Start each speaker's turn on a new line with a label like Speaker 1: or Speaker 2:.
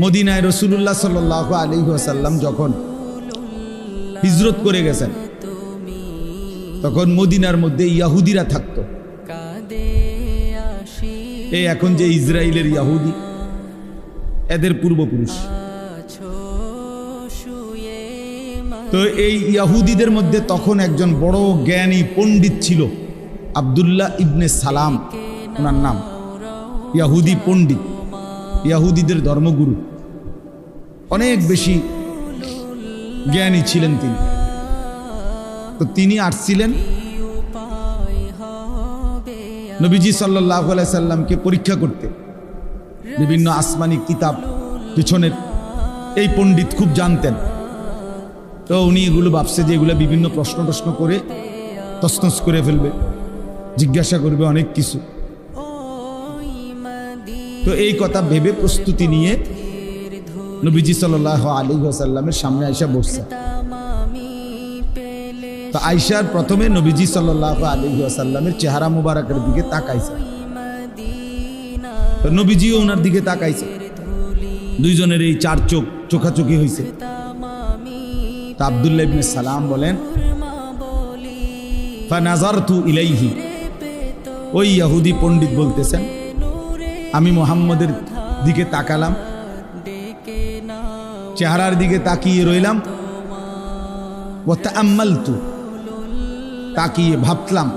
Speaker 1: মদিনায় রাসূলুল্লাহ সাল্লাল্লাহু আলাইহি ওয়াসাল্লাম যখন হিজরত করে গেছেন তখন মদিনার মধ্যে ইহুদিরা থাকতো। এই এখন যে ইসরায়েলের ইহুদি এদের পূর্বপুরুষ। তো এই ইহুদিদের মধ্যে তখন একজন বড় জ্ঞানী পণ্ডিত ছিল, আব্দুল্লাহ ইবনে সালাম ওনার নাম। ইহুদি পণ্ডিত, ইহুদিদের ধর্মগুরু, অনেক বেশি জ্ঞানী ছিলেন তিনি। তো তিনি আসছিলেন নবীজি সাল্লাল্লাহু আলাইহি সাল্লামকে পরীক্ষা করতে, বিভিন্ন আসমানি কিতাব পিছনের। এই পণ্ডিত খুব জানতেন, তো উনি এগুলো ভাবছে যে এগুলো বিভিন্ন প্রশ্ন করে তছনছ করে ফেলবে, জিজ্ঞাসা করবে অনেক কিছু। তো এই কথা ভেবে প্রস্তুতি নিয়ে নবীজি সাল্লাল্লাহু আলাইহি ওয়াসাল্লামের সামনে আয়েশা বসছে। তো আয়েশার প্রথমে নবীজি সাল্লাল্লাহু আলাইহি ওয়াসাল্লামের চেহারা মুবারকের দিকে তাকাইছে, তো নবীজিও ওনার দিকে তাকাইছে। দুইজনের এই চার চোখাচোখি হয়েছে। তা আব্দুল্লাহ ইবনে সালাম বলেন, ফানাজারতু ইলাইহি, ওই ইহুদি পণ্ডিত বলতেছেন, আমি মুহাম্মদের দিকে তাকালাম, চেহারার দিকে তাকিয়ে রইলাম। ওয়া তাআম্মালতু, তাকিয়ে ভাবলাম,